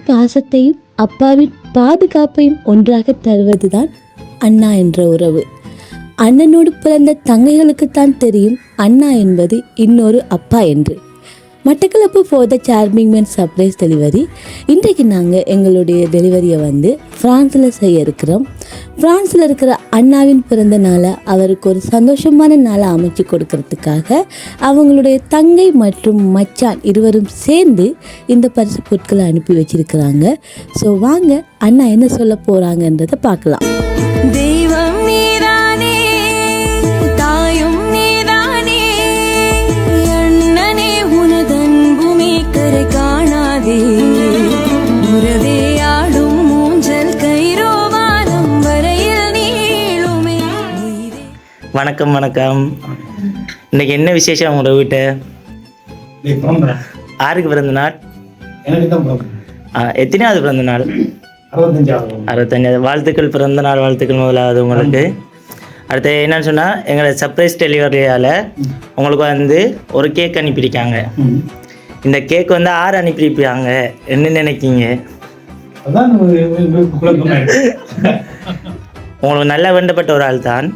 பாசத்தையும் அப்பாவின் பாதுகாப்பையும் ஒன்றாக தருவதுதான் அண்ணா என்ற உறவு. அண்ணனோடு பிறந்த தங்கைகளுக்குத்தான் தெரியும் அண்ணா என்பது இன்னொரு அப்பா என்று. Batticaloa for the charming man surprise delivery. இன்றைக்கு நாங்கள் எங்களுடைய டெலிவரியை ஃப்ரான்ஸில் செய்ய இருக்கிறோம். ஃப்ரான்ஸில் இருக்கிற அண்ணாவின் பிறந்த நாளை அவருக்கு ஒரு சந்தோஷமான நாளை அமைச்சு கொடுக்கறதுக்காக அவங்களுடைய தங்கை மற்றும் மச்சான் இருவரும் சேர்ந்து இந்த பரிசு பொருட்களை அனுப்பி வச்சிருக்கிறாங்க. ஸோ வாங்க அண்ணா என்ன சொல்ல போகிறாங்கன்றதை பார்க்கலாம். தெய்வம் நீதானே, தாயும் நீதானே, அண்ணனே உனதன்புமே கரை காணாதே, உறவே ஆடும் மூஞ்சல் கைரோவானம் வரையில் நீளுமே. வணக்கம் வணக்கம். இன்னைக்கு என்ன விசேஷம் உங்களோட வீட்டை? யாருக்கு பிறந்த நாள்? எத்தனையாவது பிறந்த நாள்? 65. வாழ்த்துக்கள், பிறந்த நாள் வாழ்த்துக்கள் முதலாவது உங்களுக்கு. அடுத்து என்னன்னு சொன்னால், எங்களை சர்ப்ரைஸ் டெலிவரியால் உங்களுக்கு ஒரு கேக் அனுப்பியிருக்காங்க. இந்த கேக் யார் அனுப்பியிருப்பாங்க என்ன நினைக்கிங்க? உங்களுக்கு நல்லா வேண்டப்பட்ட ஒரு ஆள் தான்.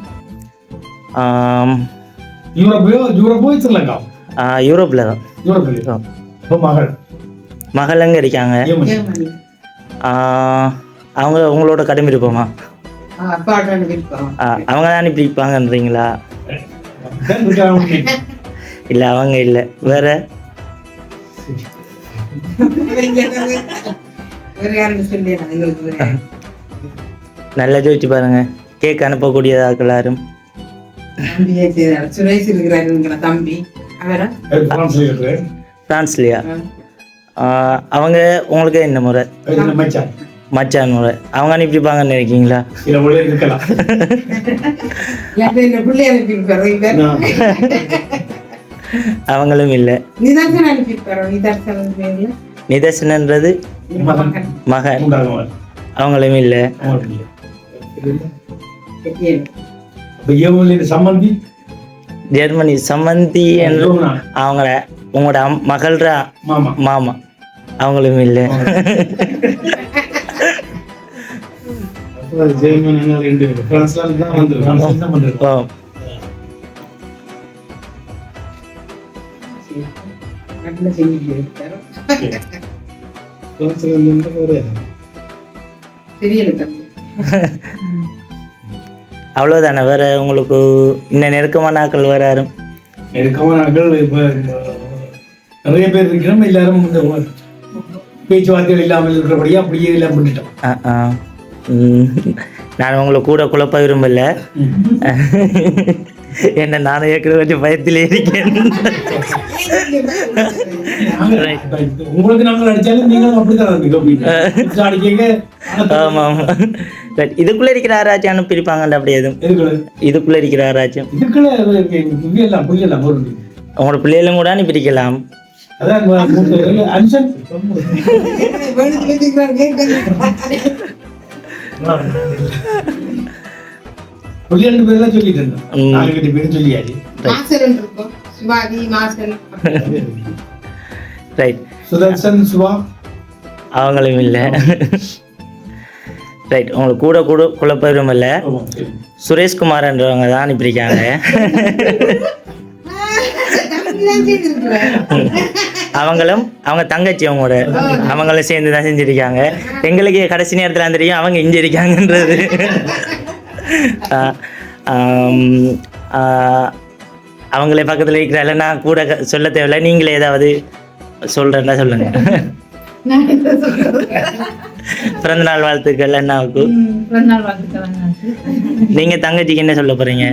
யூரோப்பில் தான். மகள் எங்கே இருக்காங்க? அவங்க உங்களோட கடன் இருப்போமா? அவங்க தான் அனுப்பியிருப்பாங்கன்றீங்களா? இல்லை அவங்க இல்லை, வேற நல்லா ஜோதிச்சு பாருங்க. கேக் அனுப்பக்கூடியதாக எல்லாரும் பிரான்ஸ்லையா? அவங்க உங்களுக்கு என்ன முறை? மச்சான் முறை. அவங்க அனுப்பியிருப்பாங்கன்னு நினைக்கிங்களா? அவங்களும் இல்லை. நிதர்சனன்றது மகன், அவங்களும் இல்லை. ஜெர்மனி சம்மந்தி என்று அவங்கள உங்களோட மகள்ற மாமா, அவங்களும் இல்லை. அவ்வளோதானே? வேற உங்களுக்கு இன்னும் நெருக்கமான ஆட்கள் வேற யாரும்? நெருக்கமான ஆட்கள் இப்போ நிறைய பேர் இருக்கிறோம். எல்லாரும் பேச்சுவார்த்தைகள் இல்லாமல் இருக்கிறபடியா அப்படியே எல்லாம் பண்ணிட்டோம். நான் உங்களை கூட குழப்ப விரும்பல. என்ன நானும் ஏற்கனவே கொஞ்சம் பயத்திலே இருக்கேன். உங்களுக்கு நாங்கள் அடிச்சாலும் நீங்களும் அப்படித்தான். ஆமாம். இதுக்குள்ள இருக்கிற ஆராய்ச்சி அனுப்பியிருப்பாங்கல்ல, அப்படி எதுவும் இதுக்குள்ள இருக்கிற ஆராய்ச்சியும் உங்களோட பிள்ளைகளும் கூட அனுப்பியிருக்கலாம். அவங்களும் இல்லை. ரைட். உங்களுக்கு கூட கூட குழப்பம் இல்லை. சுரேஷ்குமார்ன்றவங்க தான் அனுப்பியிருக்காங்க. அவங்களும் அவங்க தங்கச்சி அவங்களும் சேர்ந்து தான் செஞ்சிருக்காங்க. எங்களுக்கு கடைசி நேரத்தில் தெரியும் அவங்க இங்கே இருக்காங்கன்றது. அவங்களே பக்கத்தில் இருக்கிறால நான் கூட சொல்ல தேவையில்லை. நீங்களே ஏதாவது சொல்கிறேன்னா சொல்லுங்க. பிறந்தநாள் வாழ்த்துக்கள் அண்ணாவுக்கு. நீங்க தங்கச்சிக்கு என்ன சொல்ல போறீங்க?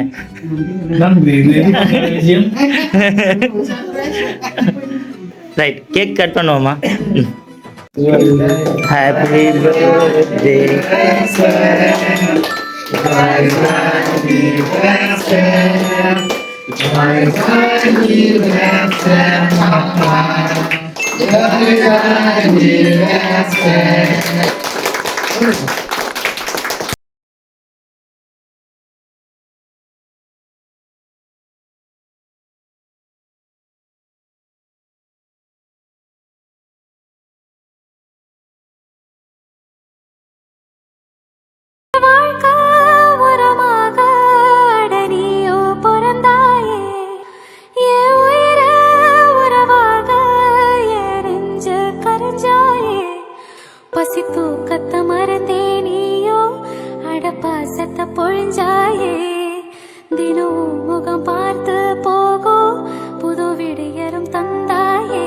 ரைட். கேக் கட் பண்ணுவோமா? Happy birthday. முகம் பார்த்து போகோ புது விடியரும் தந்தாயே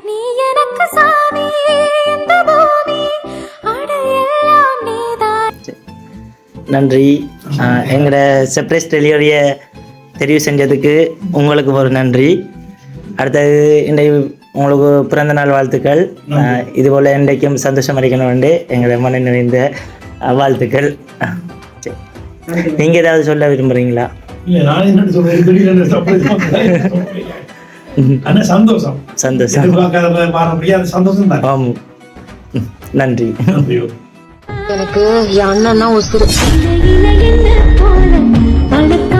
நீ எனக்கு சாமி இந்த பூமி அடையெல்லாம் நீதான். நன்றி. எங்களோட சர்ப்ரைஸ் டெலிவரியை தெரிவு செஞ்சதுக்கு உங்களுக்கு ஒரு நன்றி. அடுத்தது இன்றைக்கு உங்களுக்கு பிறந்த நாள் வாழ்த்துக்கள். இதுபோல் இன்றைக்கும் சந்தோஷம் அளிக்கணும் என்று எங்களை மன நிறைந்த வாழ்த்துக்கள். சரி, நீங்கள் ஏதாவது சொல்ல விரும்புகிறீங்களா? இல்லை, நான் என்ன சொல்றேன், ஆனால் சந்தோஷம் சந்தோஷம். எதிர்பார்க்காத பாரம்பரியம், அது சந்தோஷம் தான். ஆமாம், நன்றி. நன்றியோ. எனக்கு என் அண்ணன் தான் உசுறு. இலையில என்ன போல வணக்கம்